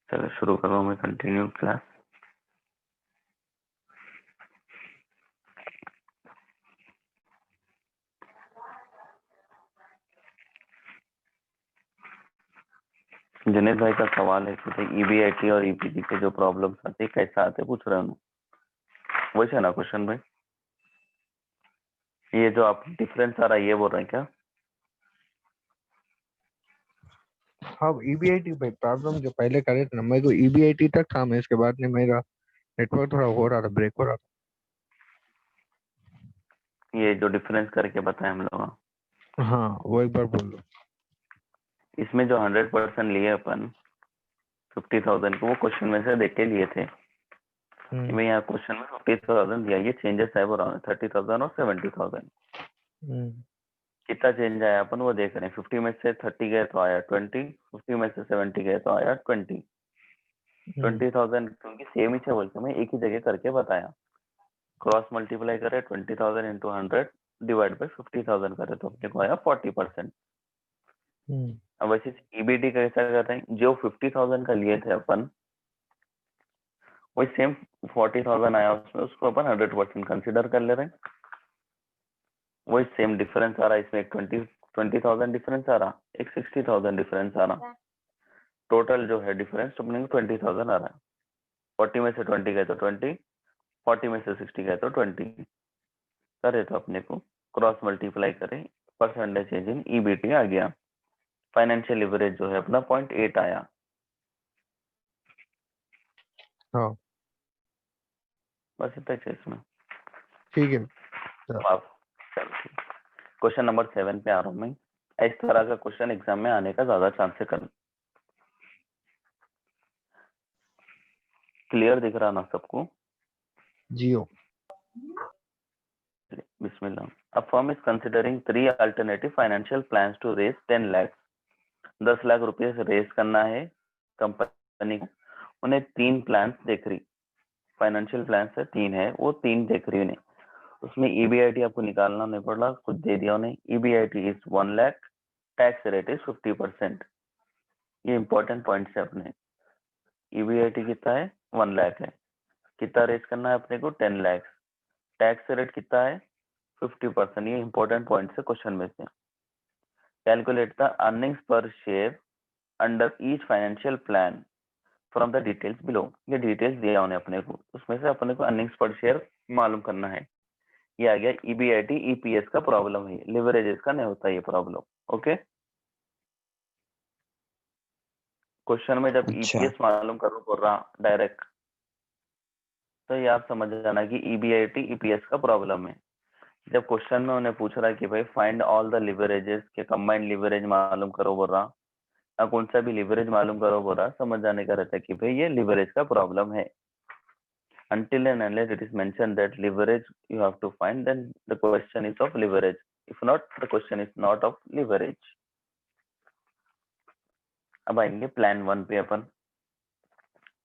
चलो शुरू करो, मैं कंटिन्यू क्लास। जुनेद भाई का सवाल है कि ईबीआईटी और ईपीटी के जो प्रॉब्लम्स आते हैं कैसे आते पूछ रहे हूँ, वही है ना क्वेश्चन भाई? ये जो आप डिफरेंस आ रहा है ये बोल रहे हैं क्या? हाँ ईबीआईटी भाई प्रॉब्लम जो पहले करे थे ना, मेरे को ईबीआईटी तक था, मैं इसके बाद में मेरा नेटवर्क थोड़ा हो रहा था, ब्रेक हो रहा था। ये जो डिफरेंस करके बताए हम लोग, हाँ वो एक बार बोल लो। इसमें जो 100% लिए अपन 50,000 को, वो क्वेश्चन में से देख के लिए थे। मैं यहाँ क्वेश्चन में 50,000 दिया, ये चेंजेस है वो 30,000 और 70,000। कितना चेंज आया अपन वो देख रहे हैं। 50 में से 30 गए तो आया 20, 50 में से 70 गए तो आया 20। 20,000 क्योंकि सेम ही थे बोलते मैं एक ही जगह करके बताया। क्रॉस मल्टीप्लाई करे 20,000 इंटू 100 डिवाइड बाई 50,000 करे तो अपने को आया 40%। अब वैसे ईबीटी कैसा कर रहे हैं, जो 50,000 का लिए थे अपन वही सेम 40,000 आया उसमें, उसको अपन 100% कंसिडर कर ले रहे हैं। वही सेम डिफरेंस आ रहा है इसमें, एक 20,000 डिफरेंस आ रहा, एक 60,000 डिफरेंस आ रहा। टोटल जो है डिफरेंस अपने को 20,000 आ रहा है। 40 में से 20 गए तो 20, 40 में से 60 गए तो 20 करे तो अपने को क्रॉस मल्टीप्लाई करें, परसेंटेज चेंज इन ईबीटी आ गया। फाइनेंशियल लिवरेज जो है अपना 0.8 आया। हाँ बस इतना ही इसमें। ठीक है। आप क्वेश्चन नंबर 7 पे आ रहा हूँ मैं। इस तरह का क्वेश्चन एग्जाम में आने का ज्यादा चांस है। कर क्लियर दिख रहा ना सबको? जियो। बिस्मिल्लाह। A firm is considering 3 alternative financial plans to raise 10 lakhs. 10 lakh रुपए से रेस करना है कंपनी को। उन्हें 3 प्लान देख रही, फाइनेंशियल प्लान है 3 है, वो 3 देख रही उन्हें। उसमें ईबीआईटी आपको निकालना नहीं पड़ रहा, कुछ दे दिया उन्हें। EBIT is 1 lakh, tax rate is 50%। ये इंपॉर्टेंट पॉइंट्स है अपने। ईबीआईटी कितना है? 1 लाख है। कितना रेस करना है अपने को? 10 लाख। टैक्स रेट कितना है? 50%। ये इंपॉर्टेंट पॉइंट्स है क्वेश्चन में से। कैलकुलेट द अर्निंग्स पर share under each financial plan from the details below. ये डिटेल्स दिया उन्हें अपने को, उसमें से अपने को अर्निंग्स पर शेयर मालूम करना है। ये आ गया ईबीआईटी ईपीएस का प्रॉब्लम है, लिवरेजेस का नहीं होता ये प्रॉब्लम। ओके, क्वेश्चन में जब ईपीएस मालूम करो बोल रहा डायरेक्ट, तो ये आप समझ जाना कि ईबीआईटी ईपीएस का प्रॉब्लम है। जब क्वेश्चन में उन्हें पूछ रहा है कि भाई फाइंड ऑल द लिवरेजेस के कंबाइंड लिवरेज मालूम करो बोल रहा, या कौन सा भी लिवरेज मालूम करो बोल रहा, समझ जाने का रहता है कि भाई ये लिवरेज का प्रॉब्लम है। Until and unless it is mentioned that leverage you have to find, then the question is of leverage. If not, the question is not of leverage. अब आएंगे प्लान 1 पे अपन।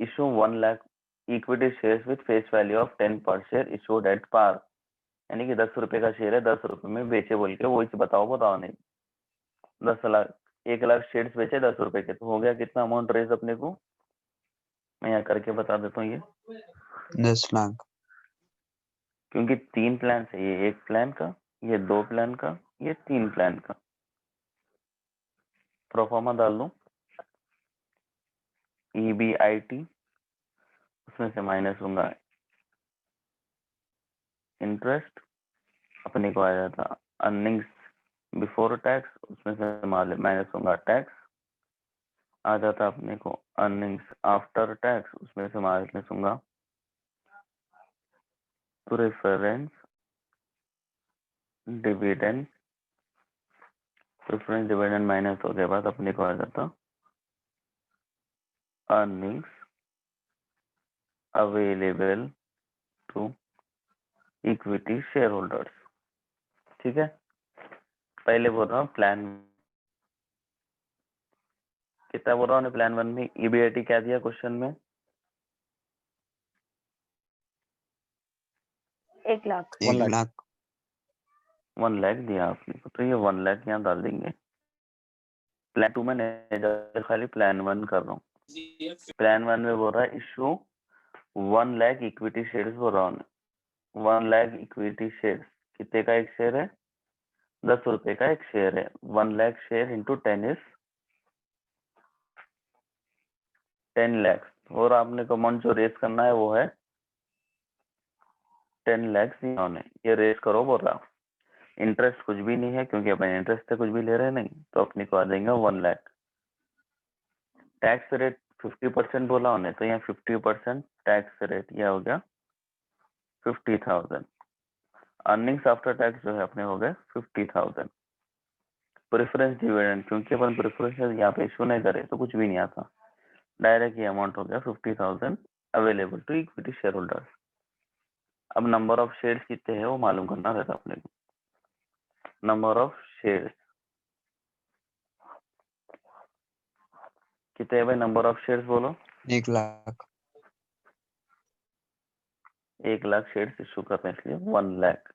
Issue 1 lakh equity shares with face value of 10 per share issued at par. यानी कि 10 रुपए का share है, 10 रुपए में बेचे बोल के, वही बताओ नहीं। 10 लाख, 1 लाख शेयर्स बेचे 10 रुपए के, तो हो गया कितना अमाउंट रेज अपने को? मैं यहाँ करके बता देता हूँ। ये 10 लाख, क्योंकि 3 प्लान है, ये 1 प्लान का, ये 2 प्लान का, ये 3 प्लान का। प्रोफार्मा डाल दूं ईबीआईटी, उसमें से माइनस होगा इंटरेस्ट, अपने को आ जाता अर्निंग्स बिफोर टैक्स, उसमें से माइनस होगा टैक्स, आ जाता अपने को अर्निंग्स आफ्टर टैक्स, उसमें से माइनस होगा preference dividend. Preference dividend minus हो के बाद अपने को आ जाता earnings available to equity shareholders. ठीक है, पहले बोल रहा हूँ प्लान, कितना बोल रहा हूँ प्लान 1 में ईबीआईटी क्या दिया क्वेश्चन में? 1 लाख। 1 लाख। 1 लाख दिया आपने को, तो ये 1 लाख यहाँ डाल देंगे। प्लान 2 में नहीं, खाली प्लान 1 कर रहा हूँ। प्लान 1 में बोल रहा है इशू 1 लाख इक्विटी शेयर्स बोल रहा हूँ 1 लाख इक्विटी शेयर्स कितने का एक शेयर है 10 रुपए का एक शेयर है 1 lakh share into 10 is 10 lakh और आपने अमाउंट जो रेस करना है वो है 10 लाख इन्होंने ये रेस करो बोल रहा इंटरेस्ट कुछ भी नहीं है क्योंकि अपन इंटरेस्ट से कुछ भी ले रहे नहीं तो अपने को आ जाएगा 1 लाख टैक्स रेट 50% बोला उन्हें तो यहाँ 50% टैक्स रेट यह हो गया 50,000 अर्निंग्स आफ्टर टैक्स जो है अपने हो गए 50,000 प्रेफरेंस डिविडेंड क्योंकि अपन प्रेफरेंस यहाँ पे इशू नहीं करे तो कुछ भी नहीं आता डायरेक्ट ये अमाउंट हो गया 50,000 available to equity shareholders अब नंबर ऑफ शेयर्स कितने हैं वो मालूम करना रहता अपने को नंबर ऑफ शेयर्स कितने है भाई नंबर ऑफ शेयर्स बोलो 1 लाख 1 लाख शेयर्स इशू करने के लिए 1 लाख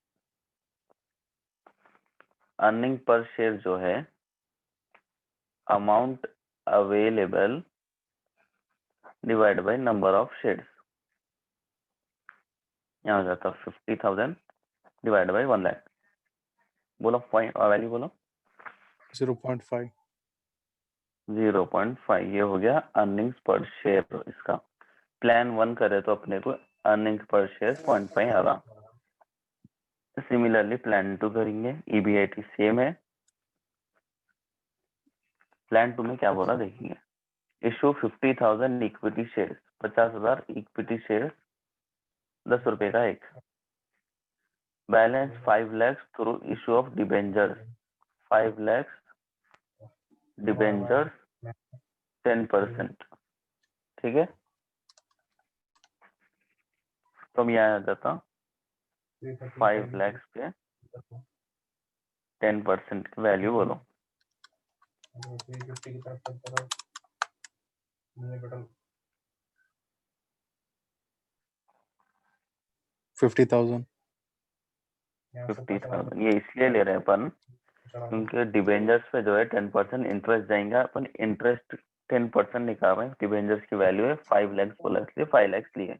अर्निंग पर शेयर जो है amount available divide by number of shares यहाँ हो जाता 50,000 डिवाइड बाय 1 लाख बोलो पॉइंट वैल्यू बोलो 0.5 0.5 ये हो गया अर्निंग्स पर शेयर इसका प्लान 1 करे तो अपने को अर्निंग्स पर शेयर 0.5 आ रहा सिमिलरली प्लान 2 करेंगे ईबीआईटी सेम है प्लान 2 में क्या बोला देखेंगे issue 50,000 equity share 50,000 equity share 10 रुपए का एक balance 5 lakhs through issue of debentures 5 lakhs debentures 10% ठीक है तो हम यहाँ आ जाता 5 lakhs पे 10% की वैल्यू बोलो 50,000 50,000 ये इसलिए ले रहे हैं अपन क्योंकि डिबेंचर्स पे जो है 10% इंटरेस्ट जाएगा अपन इंटरेस्ट 10% निकाल रहे हैं डिबेंचर्स की वैल्यू है 5 lakhs बोला इसलिए 5 lakhs लिए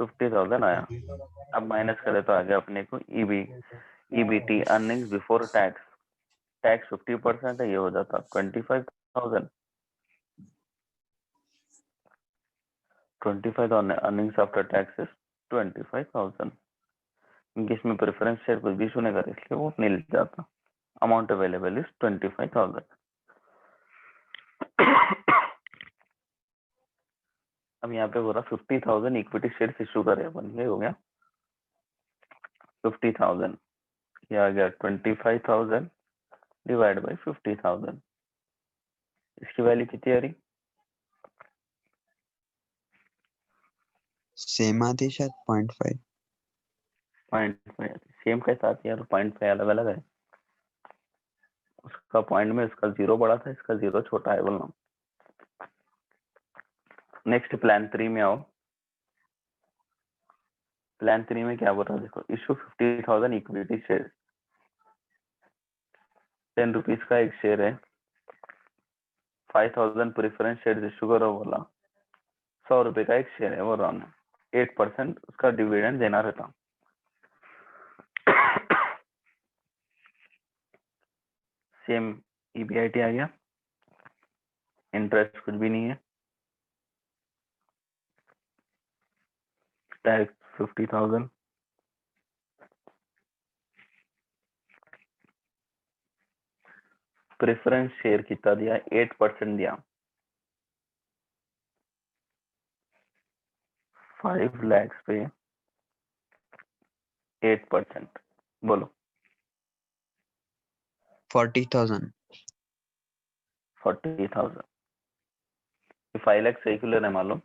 50,000 आया अब माइनस करें तो आ गया अपने को EBT earnings before tax tax 50% है ये हो जाता 25,000 अर्निंग्स आफ्टर टैक्स इज 25,000 क्योंकि इसमें प्रेफरेंस शेयर कुछ भी सुनेगा इसलिए वो मिल जाता अमाउंट अवेलेबल इज 25,000 अब यहाँ पे बोला 50,000 इक्विटी शेयर्स इशू करे अपन ये हो गया 50,000 ये आ गया 25,000 डिवाइड बाय 50,000 इसकी वैल्यू कितनी आ रही सेम आती शायद 0.5 0.5 सेम कैसा आती है 0.5 अलग अलग है उसका पॉइंट में इसका 0 बड़ा था इसका 0 छोटा है बोलना नेक्स्ट प्लान 3 में आओ प्लान 3 में क्या बोल रहा है देखो इशू 50,000 इक्विटी शेयर 10 रुपीज का एक शेयर है 5,000 प्रेफरेंस शेयर इशू करो बोला 100 रुपए का एक शेयर है वो रॉन 8% उसका डिविडेंड देना रहता सेम ईबीआईटी आ गया इंटरेस्ट कुछ भी नहीं है टैक्स 50,000 प्रेफरेंस शेयर कितना दिया 8% दिया 5 lakhs पे 8% बोलो 40,000 40,000 5 lakhs सही क्यों लेना है मालूम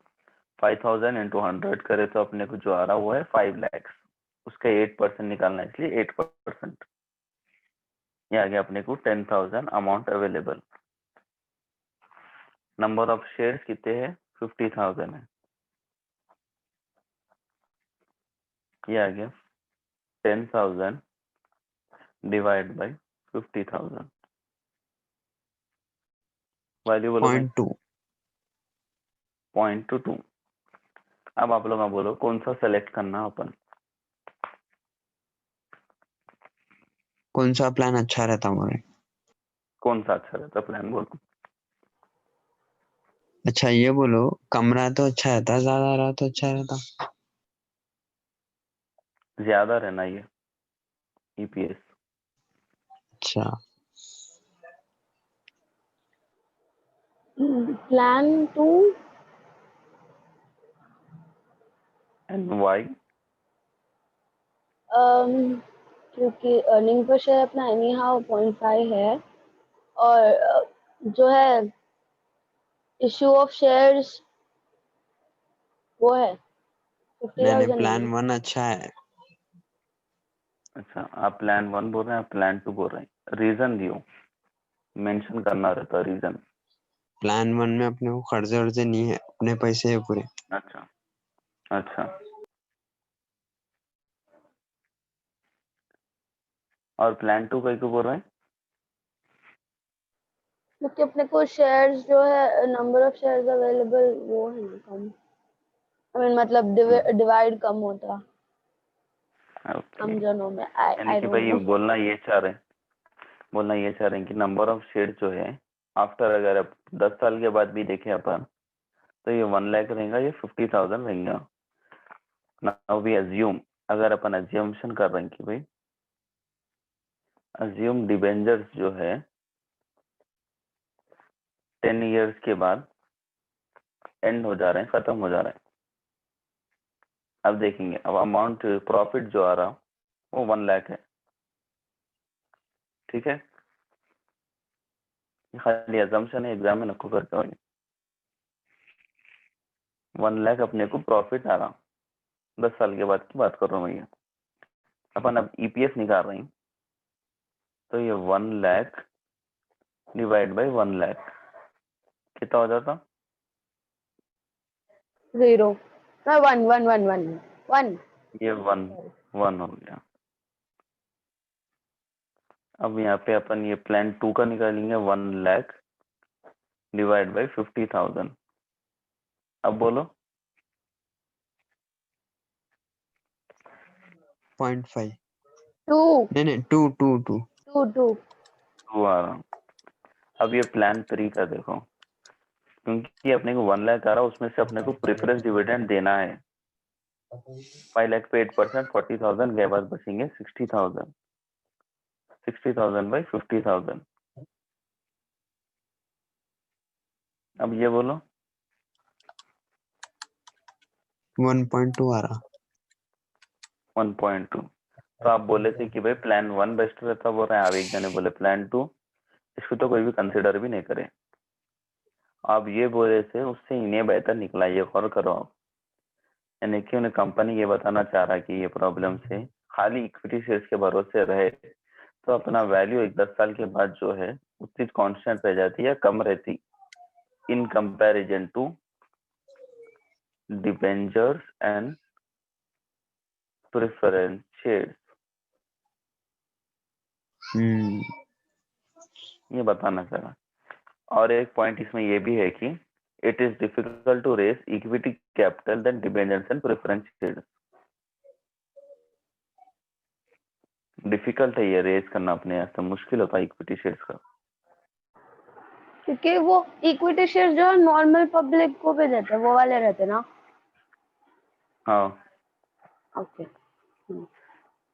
5,000 into 100 करे तो अपने को जो आ रहा वो है 5 lakhs उसका 8% निकालना है इसलिए 8% ये आ गया अपने को 10,000 amount available number of shares कितने हैं 50,000 है ये आ गया 10,000 डिवाइड बाय 50,000 वैल्यू बोलो भाई 0.2 0.22। अब आप लोग बोलो कौन सा सेलेक्ट करना अपन। कौन सा प्लान अच्छा रहता बोले? कौन सा अच्छा रहता प्लान बोलो। अच्छा ये बोलो, कम रहा तो अच्छा रहता, ज्यादा रहा तो अच्छा रहता? ज्यादा रहना ये ईपीएस। अच्छा, प्लान 2। And why? क्योंकि अर्निंग पर शेयर अपना एनी हाउ 0.5 है, और जो है इशू ऑफ शेयर्स वो है नहीं 50,000 प्लान है। 1 अच्छा है। अच्छा आप प्लान 1 बोल रहे हैं, आप प्लान 2 बोल रहे हैं, रीजन दियो, मेंशन करना रहता रीजन। प्लान 1 में अपने को कर्जे वर्जे नहीं है, अपने पैसे है पूरे। अच्छा अच्छा। और प्लान 2 कहीं को बोल रहे हैं? क्योंकि अपने को शेयर्स जो है, नंबर ऑफ शेयर्स अवेलेबल वो है ना कम। आई मीन मतलब डिवाइड कम होता ओके, हम जनों में। आई यानी आई कि डोंट भाई नो। बोलना ये चाह रहे हैं कि नंबर ऑफ शेयर जो है आफ्टर, अगर अब 10 साल के बाद भी देखें अपन, तो ये 1 लाख रहेगा, ये 50,000 रहेगा। नाउ वी अज्यूम, अगर अपन अज्यूमशन कर रहे हैं कि भाई अज्यूम डिबेंजर्स जो है 10 इयर्स के बाद एंड हो जा रहे हैं, खत्म हो जा रहे हैं। अब देखेंगे, अब अमाउंट प्रॉफिट जो आ रहा वो 1 लाख है, ठीक है। ये खाली अजम्पशन है, एग्जाम में नको करते हो। 1 लाख अपने को प्रॉफिट आ रहा, 10 साल के बाद की बात कर रहा हूँ भैया। अपन अब ईपीएस निकाल रहे हैं, तो ये 1 लाख डिवाइड बाई 1 लाख कितना हो जाता? 0 1 1 1 1 1। ये 1 हो गया। अब यहाँ पे अपन ये प्लान 2 का निकालेंगे, 1 लाख डिवाइड बाई 50,000। अब बोलो 0.5। 2 नहीं 2 2 2। 2 आ रहा। अब ये प्लान 3 का देखो, क्योंकि अपने को 1 लाख आ रहा, उसमें से अपने को प्रेफरेंस डिविडेंड देना है 5 लाख पे 8%, 40,000 के बाद बचेंगे 60,000। 60,000 बाई 50,000। अब ये बोलो 1.2 आ रहा। 1.2। तो आप बोले थे कि भाई प्लान 1 बेस्ट रहता, बोल रहे हैं आप, एक जने बोले प्लान 2, इसको तो कोई भी कंसिडर भी नहीं करे। आप ये बोले थे, उससे इन्हें बेहतर निकला, ये गौर करो आप। यानी कि उन्हें कंपनी ये बताना चाह रहा कि ये प्रॉब्लम से खाली इक्विटी शेयर्स के भरोसे रहे तो अपना वैल्यू एक 10 साल के बाद जो है उतनी कांस्टेंट रह जाती है, कम रहती in comparison to debentures and preference shares. ये बताना चाह रहा। और एक पॉइंट इसमें ये भी है कि it is difficult to raise equity capital than debentures and preference shares. Difficult है ये रेस करना, अपने यहाँ से मुश्किल होता है इक्विटी शेयर्स का। क्योंकि वो इक्विटी शेयर जो नॉर्मल पब्लिक को भी देते हैं, वो वाले रहते ना। हाँ, ओके।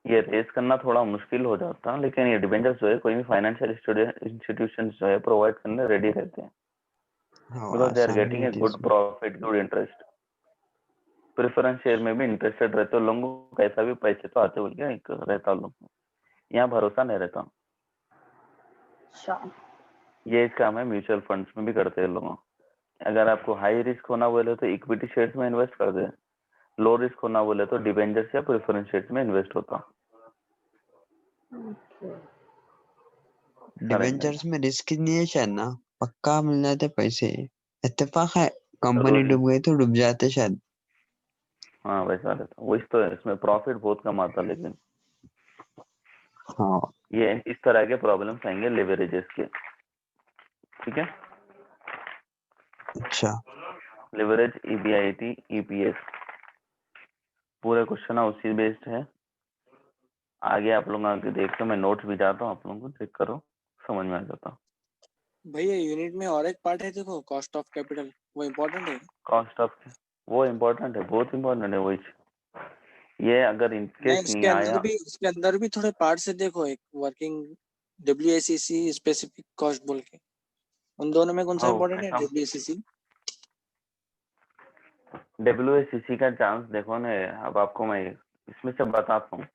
ये रेस करना थोड़ा मुश्किल हो जाता, लेकिन ये डिबेंचर्स जो है कोई भी फाइनेंशियल इंस्टीट्यूशन जो है प्रोवाइड करने रेडी रहते हैं, बिकॉज दे आर आसानी गेटिंग ए रहती है गुड उसमें। Profit, good interest. Preference share में भी इंटरेस्टेड रहते हो, लोगों को कैसा भी पैसे तो आते, बोल क्या एक रहता लोग, यहाँ भरोसा नहीं रहता। अच्छा। ये काम है म्यूचुअल फंड्स में भी करते हैं लोग। अगर आपको हाई रिस्क होना बोले तो इक्विटी शेयर्स में इन्वेस्ट कर दे, लो रिस्क होना बोले तो डिबेंचर्स या प्रेफरेंस शेयर्स में इन्वेस्ट होता। डिवेंचर्स में रिस्क नहीं है शायद ना, पक्का मिल जाते पैसे। इत्तेफाक है, कंपनी जरूरी, डूब गई तो डूब जाते शायद। हाँ वैसा रहता, वही तो है, इसमें प्रॉफिट बहुत कम आता, लेकिन हाँ ये इस तरह के प्रॉब्लम्स आएंगे लेवरेजेस के, ठीक है। अच्छा। लिवरेज, EBIT, EPS, पूरे क्वेश्चन उसी बेस्ड है। आगे आप लोग आगे देखो, मैं नोट्स भी जाता हूँ, आप लोगों को चेक करो, समझ में आ जाता। भैया यूनिट में और एक पार्ट है देखो, कॉस्ट ऑफ कैपिटल, वो इम्पोर्टेंट है। कॉस्ट ऑफ, वो इम्पोर्टेंट है, बहुत इम्पोर्टेंट है। वही ये अगर नहीं, इनकेस नहीं आया, इसके अंदर भी थोड़े पार्ट से देखो, एक वर्किंग WACC स्पेसिफिक कॉस्ट बोल के, उन दोनों में कौन सा हाँ इम्पोर्टेंट है? उसमें WACC। WACC का चांस देखो ना, अब आपको मैं इसमें से बताता हूँ,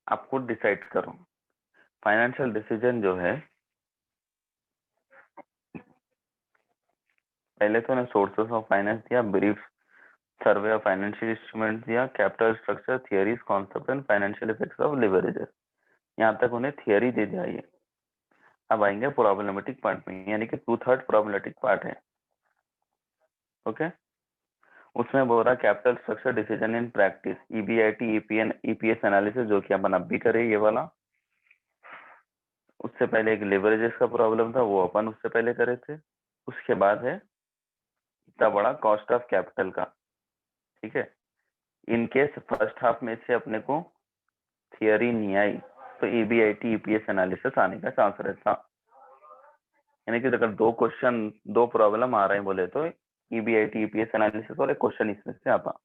आप खुद डिसाइड करो। फाइनेंशियल डिसीजन जो है, पहले तो ना सोर्सेस ऑफ फाइनेंस दिया, brief survey of financial instrument दिया, capital structure, theories, concept and financial effects of leverages, यहाँ तक उन्हें थियरी दे दिया। ये अब आएंगे प्रॉब्लमेटिक पार्ट में, यानी कि 2/3 प्रॉब्लमेटिक पार्ट है। ओके, उसमें बोल रहा capital structure decision in practice, EBIT, EPS analysis, जो कि अपन अब भी करे ये वाला। उससे पहले एक लिवरेजेस का प्रॉब्लम था, वो अपन उससे पहले करे थे। उसके बाद है इतना बड़ा कॉस्ट ऑफ कैपिटल का। ठीक है, इन केस फर्स्ट हाफ में से अपने को थियरी नहीं आई तो EBIT, EPS एनालिसिस आने का चांस रहता। यानी कि अगर दो प्रॉब्लम आ रहे हैं बोले तो EBIT, EPS एनालिसिस और एक क्वेश्चन इसमें से आता।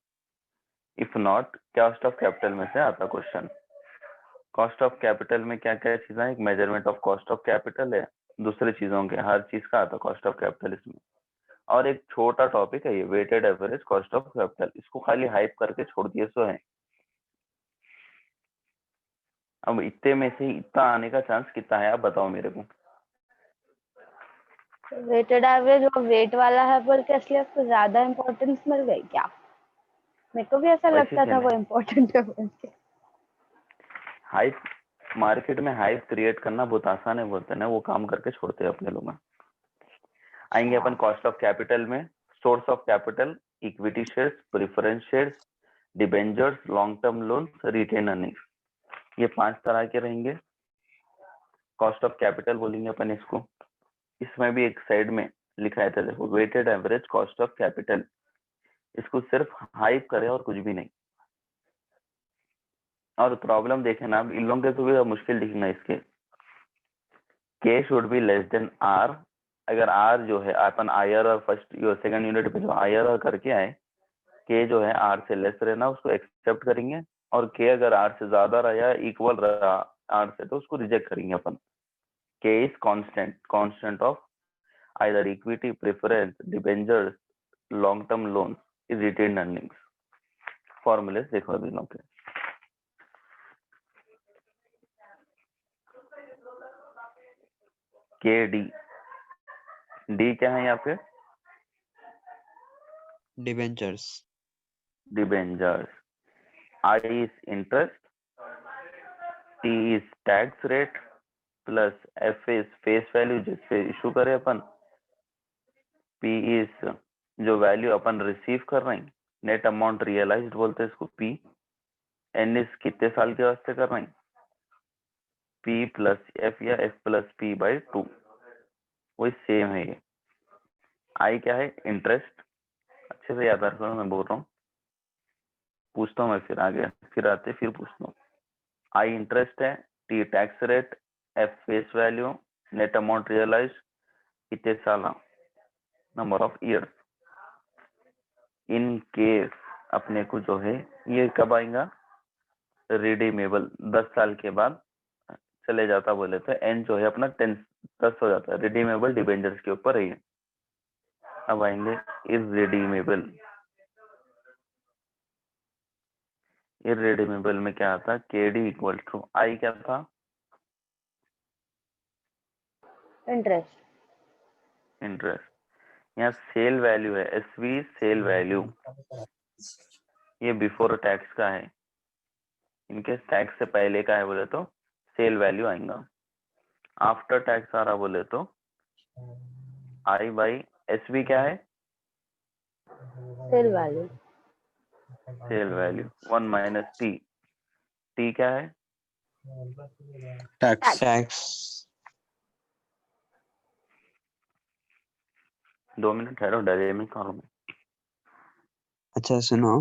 If not, cost of capital में से आता क्वेश्चन। कॉस्ट ऑफ कैपिटल में क्या क्या चीजें, एक measurement of cost of capital है, दूसरी चीजों के हर चीज का आता कॉस्ट ऑफ कैपिटल इसमें। और एक छोटा टॉपिक है ये, weighted average cost of capital, इसको खाली हाइप करके छोड़ दिए सो है। अब इतने में से इतना आने का चांस कितना है, आप बताओ मेरे को। वेटेड एवरेज और वेट वाला है बोल के इसलिए उसको ज्यादा इम्पोर्टेंस मिल गई क्या? मेरे को भी ऐसा वैसे लगता था से वो इम्पोर्टेंट है बोल के। हाइप, मार्केट में हाइप क्रिएट करना बहुत आसान है बोलते हैं ना, वो काम करके छोड़ते हैं अपने लोग। आएंगे अपन कॉस्ट ऑफ कैपिटल में, source of capital, equity shares, preference shares, debentures, long term loan, retained earnings, ये 5 तरह के रहेंगे। कॉस्ट ऑफ कैपिटल बोलेंगे अपन इसको। इसमें भी एक साइड में लिखा है था देखो, weighted average cost of capital, इसको सिर्फ हाइप करे और कुछ भी नहीं। और प्रॉब्लम देखे ना, इन लोगों के तो भी मुश्किल दिखना इसके, K should be less than R. अगर आर जो है अपन IRR फर्स्ट सेकंड यूनिट पे जो IRR करके आए, के जो है आर से लेस रहना उसको एक्सेप्ट करेंगे, और के अगर आर से ज्यादा रहा, इक्वल रहा आर से, तो उसको रिजेक्ट करेंगे अपन। के is constant of either equity, preference, debentures, long term loan is retained earnings. फॉर्मूले देखो अभी लोग के, के डी क्या है यहाँ पे, debentures. Debentures, I is interest, T is tax rate, plus F is face value जिससे इशू करे अपन, P is जो वैल्यू अपन रिसीव कर रहे हैं, नेट अमाउंट रियलाइज्ड बोलते हैं इसको P, N is कितने साल के वास्ते कर रहे हैं, P प्लस F या F प्लस P बाई 2, वही सेम है ये। I क्या है, इंटरेस्ट, अच्छे से याद रखो, मैं बोल रहा हूँ, पूछता हूँ मैं फिर आगे, फिर आते फिर पूछता हूँ। I इंटरेस्ट है, T tax rate, F face value, net amount realised कितने साल, number of years. In case अपने को जो है ये कब आएगा, रिडीमेबल 10 साल के बाद चले जाता बोले तो एन जो है अपना 10 हो जाता है, रिडीमेबल डिबेंचर्स के ऊपर है ये। अब आएंगे इररिडीमेबल, इररिडीमेबल में क्या आता, KD इक्वल टू आई क्या था, इंटरेस्ट। यहाँ सेल वैल्यू है, SV सेल वैल्यू, ये बिफोर टैक्स का है, इनके टैक्स से पहले का है बोले तो सेल वैल्यू आएगा, आफ्टर टैक्स आ रहा बोले तो I बाई SV क्या है, sale value. Sale value 1 minus T क्या है, टैक्स। टैक्स। 2 मिनट ठहरो, डायरेक्ट में करूँ मैं। अच्छा सुनो,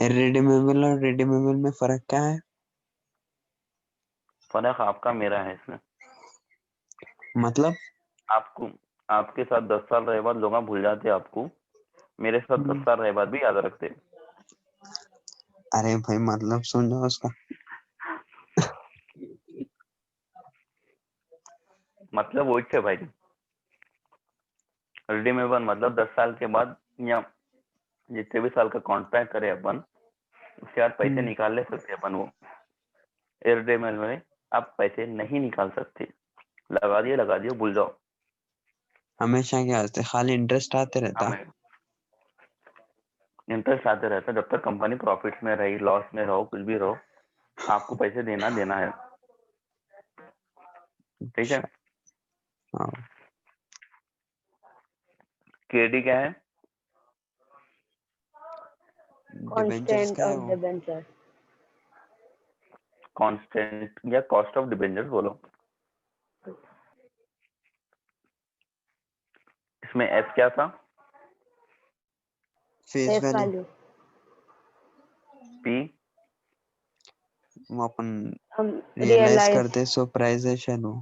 रिडीमेबल और रिडीमेबल में फर्क क्या है? फर्क आपका मेरा है इसमें। मतलब आपको आपके साथ 10 साल रहे बाद लोग भूल जाते आपको, मेरे साथ 10 साल रहे बाद भी याद रखते। अरे भाई मतलब सुन जाओ उसका। मतलब वो है भाई, रिडीमेबल मतलब 10 साल के बाद या जितने भी साल का कॉन्ट्रैक्ट करे अपन, उसके बाद पैसे निकाल ले सकते अपन। वो रिडीमेबल में आप पैसे नहीं निकाल सकते, लगा दिए भूल जाओ। हमेशा क्या होता है, खाली इंटरेस्ट आते रहता। हमें इंटरेस्ट आते रहता है, जब तक कंपनी प्रॉफिट में रही, लॉस में रहो, कुछ भी रहो, आपको पैसे देना है। ठीक है। हाँ केडी क्या है? डिबेंचर्स constant क्या है of वो? debenture. कांस्टेंट या कॉस्ट ऑफ डिबेंचर बोलो। इसमें एफ क्या था? Face Face value. value. P वो अपन रियलाइज Realize. करते सो प्राइजेशन हो।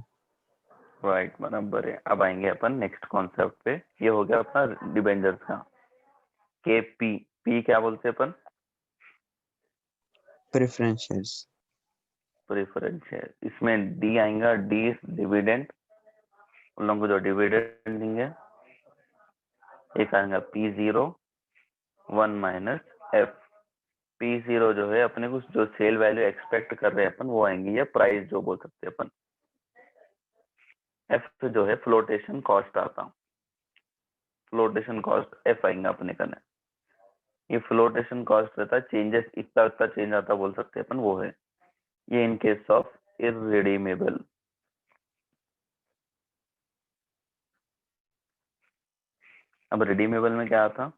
राइट, बराबर है। अब आएंगे अपन नेक्स्ट कॉन्सेप्ट पे। ये हो गया अपना डिबेंचर्स का। के पी, पी क्या बोलते हैं अपन? Preference shares. Preference share. इसमें डी आएगा, डी डिविडेंड, उन लोगों को जो डिविडेंड देंगे। एक आएगा P zero, 1 minus F. P zero जो है अपने को जो सेल वैल्यू एक्सपेक्ट कर रहे हैं अपन, वो आएंगी, या प्राइस जो बोल सकते हैं अपन। एफ जो है फ्लोटेशन कॉस्ट आता, फ्लोटेशन कॉस्ट एफ आएंगे अपने करने। ये फ्लोटेशन कॉस्ट रहता है, चेंजेस इतना इतना चेंज आता बोल सकते हैं अपन, वो है ये इन केस ऑफ इररिडीमेबल। अब रिडीमेबल में क्या आता?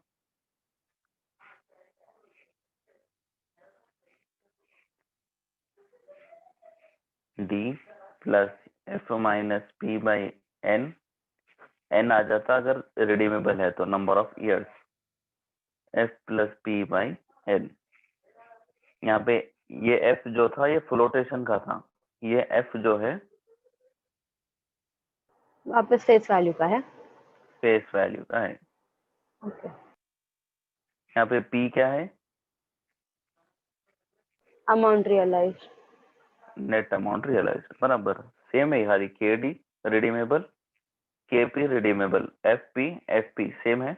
D plus F minus P by N. N आ जाता अगर रिडीमेबल है तो number of years, F plus P by N. यहाँ पे ये एफ जो था ये फ्लोटेशन का था, ये एफ जो है वापस फेस वैल्यू का है। फेस वैल्यू का है। ओके। यहाँ पे पी क्या है? Amount realised. Net amount realised, बराबर सेम है। हरी K D redeemable, K P redeemable, F P same है।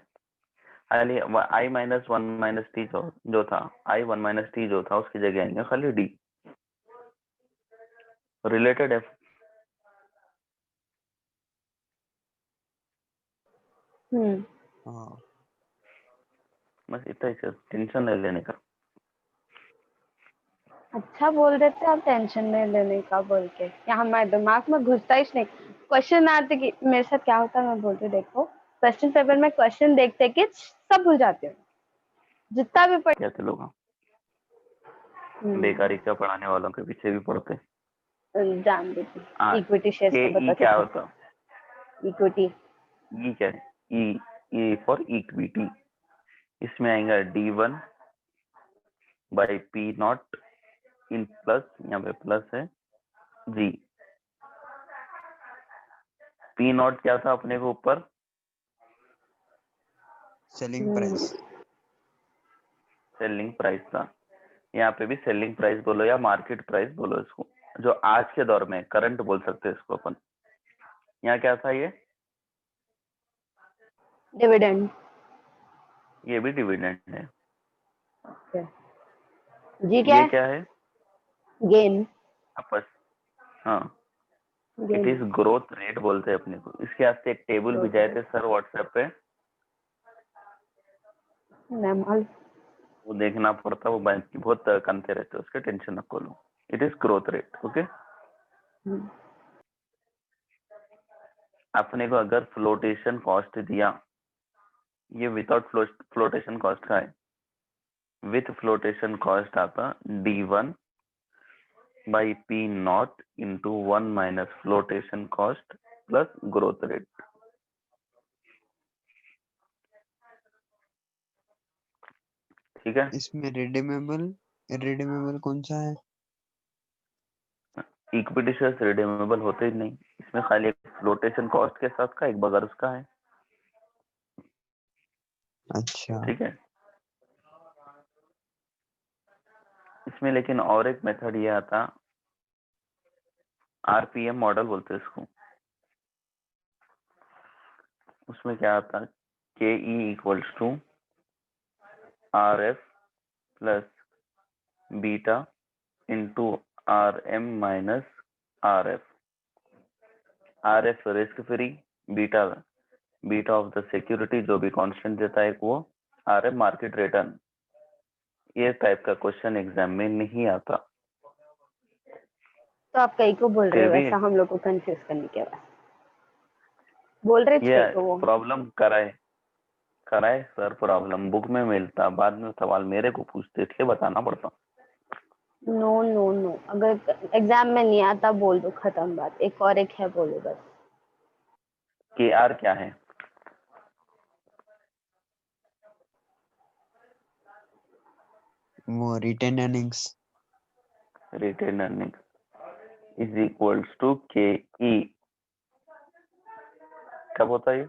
खाली आई माइनस 1 माइनस टी जो था, आई 1 माइनस टी जो था उसकी जगह आएंगे खाली डी। Related F. हाँ बस इतना ही, टेंशन नहीं लेने का। अच्छा बोल देते आप टेंशन नहीं लेने का बोल के, या हमारे दिमाग में घुसता ही नहीं। क्वेश्चन आते कि मेरे साथ क्या होता है, मैं बोलती हूँ, देखो क्वेश्चन पेपर में क्वेश्चन देखते कि सब भूल जाते हो जितना भी पढ़। कहते लोग बेकारी का पढ़ाने वालों के पीछे भी पढ़ते। जान देती। हाँ, इक्विटी शेयर्स के का ई बता क्या कितना। होता? इक्विटी। ई क्या है? E for equity. इसमें आएगा D1 by P not in plus, यहाँ पे प्लस है जी। पी नॉट क्या था अपने को ऊपर? Selling price. सेलिंग प्राइस था। यहाँ पे भी सेलिंग प्राइस बोलो या मार्केट प्राइस बोलो इसको, जो आज के दौर में करंट बोल सकते हैं इसको अपन। यहाँ क्या था ये? डिविडेंड। ये भी डिविडेंड है। जी क्या ये है? क्या है? गेन। आपस, हाँ, it gain. Is growth rate बोलते हैं अपने को। इसके वास्ते एक टेबल भी जाए थे सर व्हाट्सएप पे, वो देखना पड़ता, वो बैंक की बहुत कंते रहते हैं उसके, टेंशन न लो। It is growth rate. Okay. अपने को अगर फ्लोटेशन कॉस्ट दिया, ये विदाउट फ्लोटेशन कॉस्ट का है, विथ फ्लोटेशन कॉस्ट आता D1 by P not into 1 minus flotation cost plus growth rate. ठीक है। इसमें रिडीमेबल रिडीमेबल कौन सा है? इक्विटी शेयर्स रिडीमेबल होते ही नहीं, इसमें खाली एक फ्लोटेशन कॉस्ट के साथ का एक बगैर उसका है। अच्छा, ठीक है। इसमें लेकिन और एक मेथड ये आता, आरपीएम मॉडल बोलते हैं इसको। उसमें क्या आता, K E equals to R F plus beta into R M minus R F. R F risk free, beta beta of the security जो भी कांस्टेंट देता है वो, आर एफ मार्केट रिटर्न। ये टाइप का क्वेश्चन एग्जाम में नहीं आता। तो आप कई को बोल रहे फिर हो भी वैसा हम लोग को कंफ्यूज करने के बाद बोल रहे ये थे को वो। प्रॉब्लम कराए कराए सर, प्रॉब्लम बुक में मिलता, बाद में सवाल मेरे को पूछते थे, बताना पड़ता। नो नो नो, अगर एग्जाम में नहीं आता बोल दो, खत्म बात। एक और एक है, बोलो बस। के आर क्या है? वो retained earnings. Retained earning is equals to K E. कब होता है ये?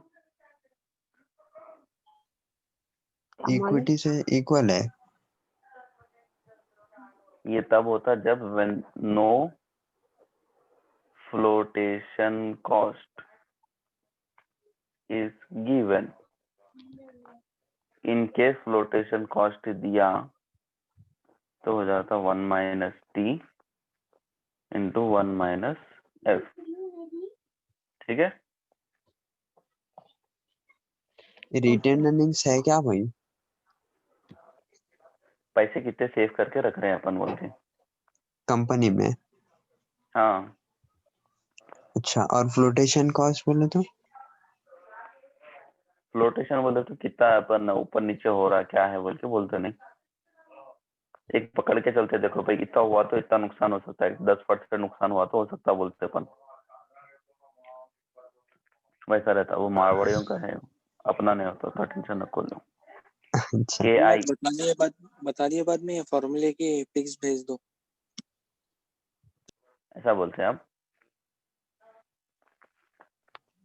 इक्विटी से इक्वल है। ये तब होता जब when no flotation cost is given। in case flotation cost दिया तो हो जाता 1 minus T into 1 minus F. ठीक है। रिटेन अर्निंग्स है क्या भाई? पैसे कितने सेव करके रख रहे हैं अपन बोलते हैं। कंपनी में? हाँ, अच्छा, और फ्लोटेशन कॉस्ट बोले तो? फ्लोटेशन बोले तो कितना अपन ऊपर नीचे हो रहा क्या है बोल के बोलते नहीं। एक पकड़ के चलते, देखो भाई इतना हुआ तो इतना नुकसान हो सकता है, 10% नुकसान हुआ तो हो सकता बोलते अपन। वैसा रहता, वो मारवाड़ियों का है, अपना नहीं होता, तो टेंशन न लो। अच्छा, के आई बता दिए बाद में, फॉर्मूले के पिक्स भेज दो। ऐसा बोलते हैं आप।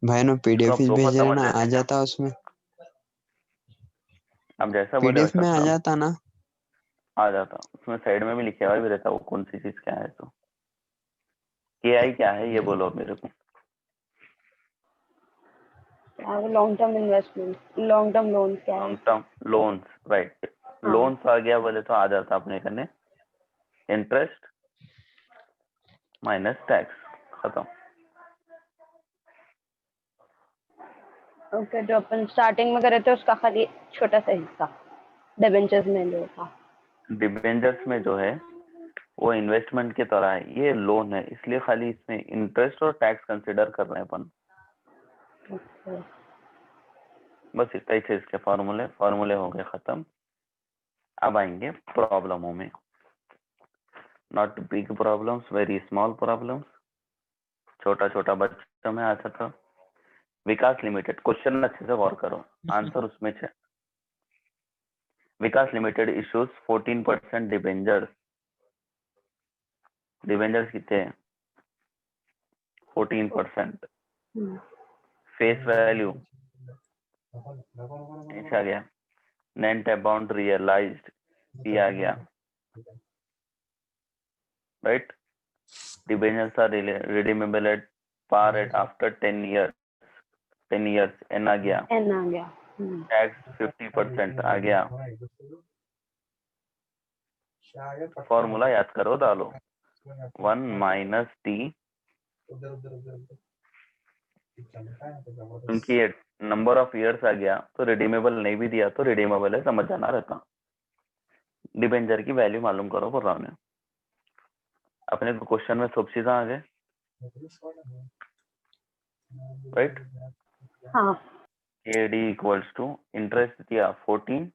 भाई ना इसको पीडीएफ आप प्रूफ भेज समझ देना, लेते आ हैं क्या? जाता उसमें। आप जैसा बोले पीडीएफ वैसा में आ काम जाता ना? आ जाता। उसमें साइड में भी लिखे हुआ भी रहता वो कौन सी चीज क्या है। तो के आई क्या है ये बोलो मेरे को। Long term investment, long term loan क्या है? Long term loans, right. हाँ। लोन्स आ गया बोले तो आ जाता अपने करने इंटरेस्ट माइनस टैक्स, खत्म। ओके, जो अपन स्टार्टिंग में करे थे उसका खाली छोटा सा हिस्सा डिबेंचर्स में जो था। डिबेंचर्स में जो है वो इन्वेस्टमेंट की तरह है, ये लोन है, इसलिए खाली इसमें इंटरेस्ट और टैक्स कंसिडर कर रहे हैं अपन। Okay. बस इतना ही थे इसके फॉर्मूले हो गए खत्म। अब आएंगे प्रॉब्लमों में। Not big problems, very small problems, छोटा छोटा बच्चों में आता था। विकास लिमिटेड, क्वेश्चन अच्छे से गौर करो, आंसर उसमें है। विकास लिमिटेड इश्यूज 14% डिबेंचर्स। डिबेंचर्स कितने हैं? 14%। फेस वैल्यू ऐसा गया, नेट अमाउंट रियलाइज्ड भी आ गया, right. Debentures are redeemable at par at after 10 years N आ गया। एन आ गया। टैक्स 50% आ गया। फॉर्मूला याद करो, डालो 1 माइनस टी, क्योंकि ये नंबर ऑफ ईयर्स आ गया तो रिडीमेबल नहीं भी दिया तो रिडीमेबल है, समझ जाना रहता। डिबेंचर की वैल्यू मालूम करो बोल रहा हूँ। अपने क्वेश्चन में सब चीजें आ गए, राइट। हाँ, KD इक्वल्स टू इंटरेस्ट दिया 14,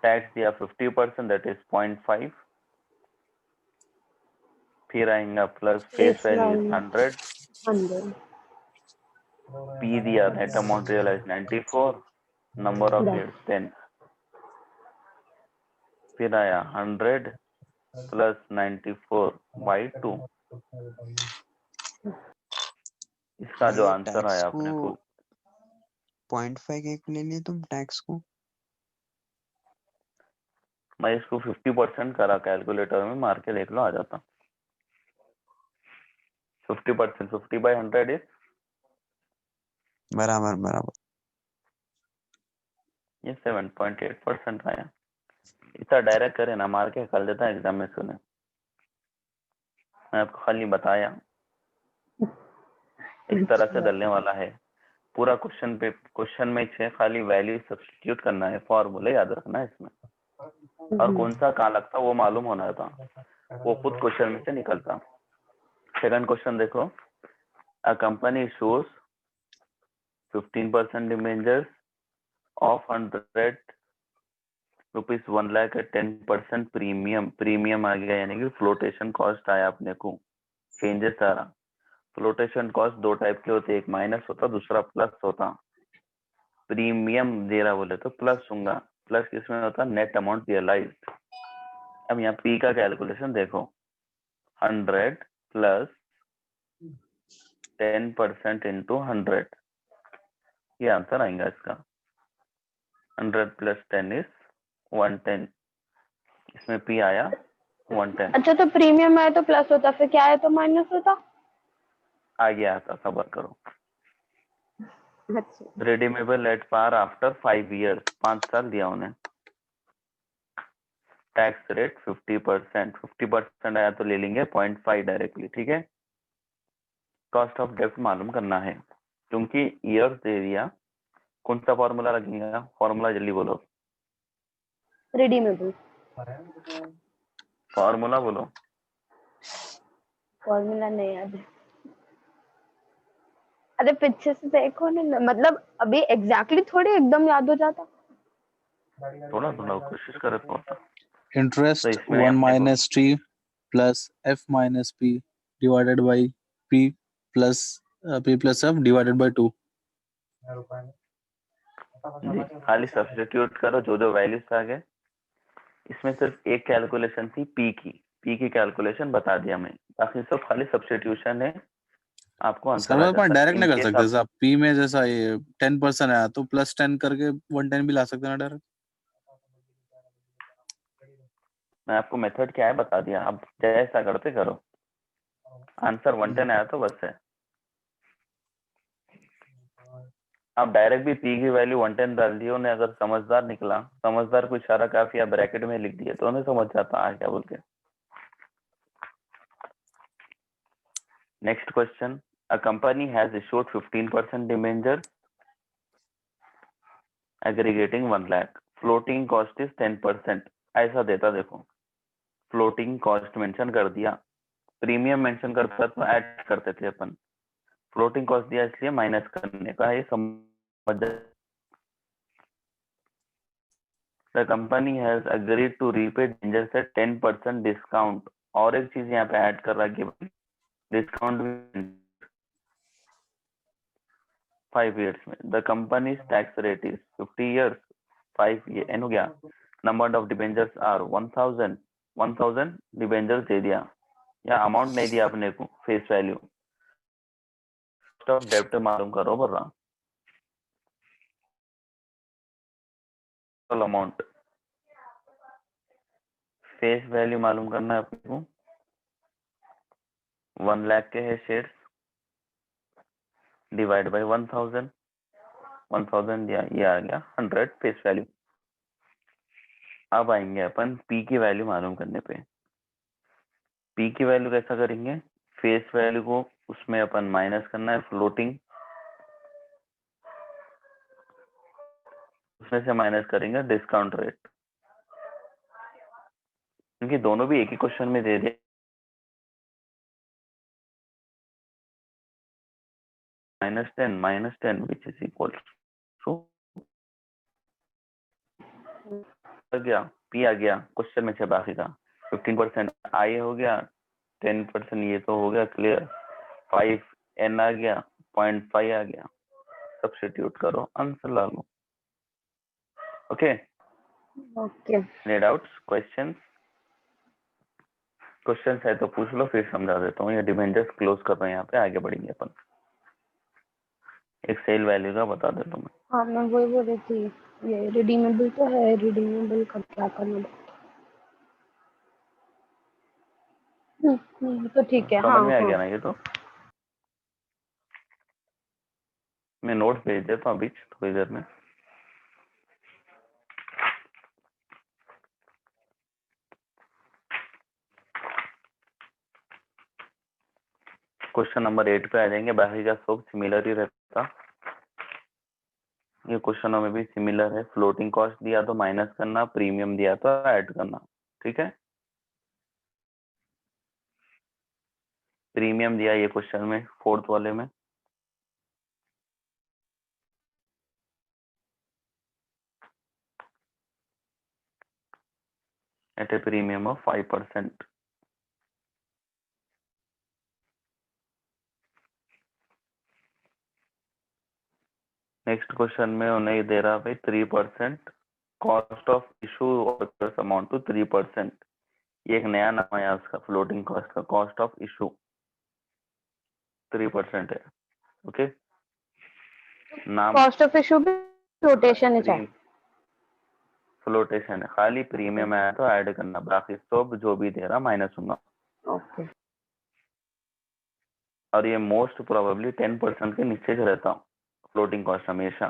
टैक्स दिया 50%, दैट इज 0.5, फिर आएगा प्लस फेस वैल्यू 100, 100। P दिया net amount realised 94, number of 10 heads 10, फिर आया 100 प्लस 94/2। इसका जो ये आंसर टैक्स आया को अपने को 0.5 एक ले लिए तुम टैक्स को। मैं इसको 50% करा, कैलकुलेटर में मार के देख लो, आ जाता। 50%, 50/100 इज बराबर बराबर। ये 7.8% आया। इतना डायरेक्ट करे ना, मार के कर देता एग्जाम में। सुने, मैं आपको खाली बताया इस तरह से डलने वाला है। पूरा क्वेश्चन में छे खाली वैल्यू सब्स्टिट्यूट करना है, फॉर्मूले याद रखना है इसमें, और कौन सा कहाँ लगता वो मालूम होना था, वो खुद क्वेश्चन में से निकलता। सेकंड क्वेश्चन देखो, a company issues 15% debentures of 100 rupees 1 lakh at 10% premium आ गया, यानी कि फ्लोटेशन कॉस्ट आया अपने को। चेंजेस सारा फ्लोटेशन कॉस्ट दो टाइप के होते, एक माइनस होता, दूसरा प्लस होता। प्रीमियम दे रहा बोले तो प्लस दूंगा, प्लस किसमें होता, नेट अमाउंट रियलाइज्ड। अब यहाँ पी का कैलकुलेशन देखो, 100 प्लस 10% इंटू 100, ये आंसर आएगा इसका। 100 प्लस 10 इज 110, इसमें पी आया 110। अच्छा, तो प्रीमियम आया तो प्लस होता, फिर क्या आया तो माइनस होता। आ गया था, सबर करो। अच्छा, redeemable at par after 5 years, 5 साल दिया उन्हें। टैक्स रेट 50%, 50% आया तो ले लेंगे 0.5 डायरेक्टली, ठीक है। कॉस्ट ऑफ डेब्ट मालूम करना है, क्योंकि ईयर्स दे दिया। कौन सा फॉर्मूला लगेगा, फॉर्मूला जल्दी बोलो, रिडीमेबल फॉर्मूला बोलो। फॉर्मूला नहीं याद है। अरे पीछे से देखो ना, मतलब अभी एग्जैक्टली थोड़ी एकदम याद हो जाता। थोड़ा थोड़ा कोशिश करे तो होता। Interest तो इसमें 1 अपने को minus t plus f minus p divided by p plus f divided by 2. जी खाली सब्स्टिट्यूट करो जो जो वैल्यूज आ गए। इसमें सिर्फ एक कैलकुलेशन थी पी की कैलकुलेशन बता दिया मैं, बाकी सब खाली सब्स्टिट्यूशन है, आपको आंसर आ सर्वर पर जाता है। डायरेक्ट इन नहीं कर केस सकते, आप जैसा p में जैसा ये 10% आया तो प्लस 10 करके 110 भी ला सकते हैं ना डायरेक्ट। मैं आपको मेथड क्या है बता दिया, आप जैसा करते करो। आंसर 110 आया तो बस है। आप डायरेक्ट भी पी की वैल्यू 110 डाल दिए, उन्हें अगर समझदार निकला, समझदार को इशारा काफी, आप ब्रैकेट में लिख दिए तो उन्हें समझ जाता है क्या बोल के। Next question, a company has issued 15% debenture aggregating 1 lakh, floating cost is 10%। ऐसा देता, देखो फ्लोटिंग कॉस्ट मेंशन कर दिया, प्रीमियम मेंशन करता तो ऐड करते थे अपन, फ्लोटिंग कॉस्ट दिया इसलिए माइनस करने का, ये समझ। The company has agreed to repay danger से 10% डिस्काउंट, और एक चीज यहाँ पे ऐड कर रहा है, डिस्काउंट 5 years में। The company tax rate is 50 years, 5 year N हो गया। Number of debentures are 1000 debentures दे दिया, या अमाउंट नहीं दिया अपने को, फेस वैल्यू। कॉस्ट ऑफ डेब्ट मालूम करो बोल रहा, अमाउंट फेस वैल्यू मालूम करना है अपने को। 1 लाख के है शेयर्स, डिवाइड बाय 1000 दिया, ये आ गया 100 फेस वैल्यू। अब आएंगे अपन पी की वैल्यू मालूम करने पे। पी की वैल्यू कैसा करेंगे, फेस वैल्यू को उसमें अपन माइनस करना है, फ्लोटिंग उसमें से माइनस करेंगे डिस्काउंट रेट, क्योंकि दोनों भी एक ही क्वेश्चन में दे दिया। -10 विच इज इक्वल टू आ गया, पी आ गया क्वेश्चन में से, बाकी का 15% आई हो गया, 10% ये तो हो गया क्लियर, 5 एन आ गया, 0.5 आ गया, सब्स्टिट्यूट करो आंसर ला लो। Okay, okay any doubts, questions है तो पूछ लो, फिर समझा देता हूँ। ये डिबेंचर्स क्लोज कर रहे हैं, यहाँ पे आगे बढ़ेंगे अपन। एक सेल वैल्यू का बता देता हूँ मैं। हाँ मैं वही बोल रही थी, ये रिडीमेबल तो है, रिडीमेबल का क्या करना। तो ठीक है। हाँ समझ में आ हाँ गया ना ये तो। मैं नोट भेज देता हूँ अभी थोड़ी देर में। क्वेश्चन नंबर 8 पे आ जाएंगे। बाकी का सब सिमिलर ही रहता, ये क्वेश्चनों में भी सिमिलर है। फ्लोटिंग कॉस्ट दिया तो माइनस करना, प्रीमियम दिया तो ऐड करना, ठीक है। प्रीमियम दिया ये क्वेश्चन में, फोर्थ वाले में। At a premium of 5%। Next question में उन्हें ये दे रहा भाई 3% cost of issue amount to 3%। ये एक नया नाम है उसका, फ्लोटिंग कॉस्ट का। कॉस्ट ऑफ इशू 3% है, ओके। नाम कॉस्ट ऑफ इशू भी फ्लोटेशन है चाहे। फ्लोटेशन है, खाली प्रीमियम आया तो ऐड करना, बाकी सब जो भी दे रहा माइनस होगा। ओके और ये मोस्ट प्रोबेबली 10% के नीचे का रहता हूँ फ्लोटिंग कॉस्ट हमेशा।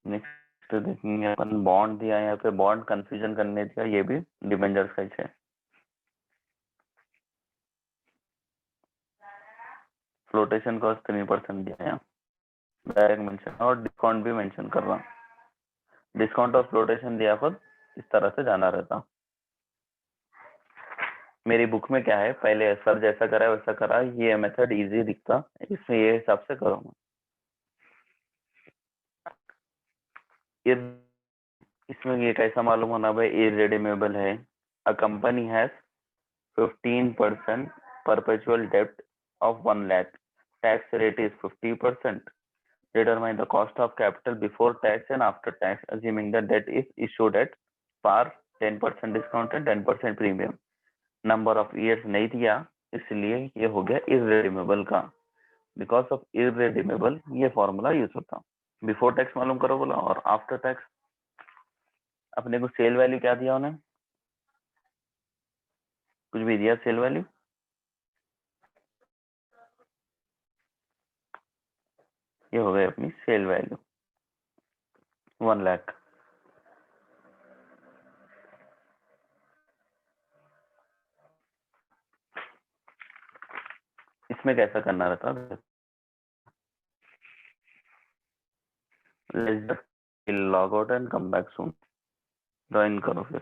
नेक्स्ट देखेंगे अपन, बॉन्ड दिया है यहाँ पे। बॉन्ड कंफ्यूजन करने दिया, ये भी डिबेंचर्स का ही है। फ्लोटेशन कॉस्ट 3% दिया है, डायरेक्ट मेंशन और डिस्काउंट भी मेंशन कर रहा हूँ। डिस्काउंट और फ्लोटेशन दिया खुद इस तरह से जाना रहता। मेरी बुक में क्या है, पहले सर जैसा करा है वैसा करा, ये मेथड इजी दिखता, इसमें ये हिसाब से करूँगा। इसमें ये कैसा मालूम होना भाई, इररिडीमेबल है। A company has 15% perpetual debt of 1 lakh. Tax rate is 50%. Determine the cost of capital before tax and after tax, assuming the debt is issued at par, 10% discount and 10% premium. Number of years नहीं दिया, इसलिए ये हो गया irredeemable का। Because of irredeemable ये formula use होता। Before tax मालूम करो बोला, और आफ्टर टैक्स अपने को सेल वैल्यू क्या दिया उन्हें, कुछ भी दिया सेल वैल्यू। ये हो गई अपनी सेल वैल्यू 1 लाख। इसमें कैसा करना रहता है, let's just log out and come back soon। Join करो फिर।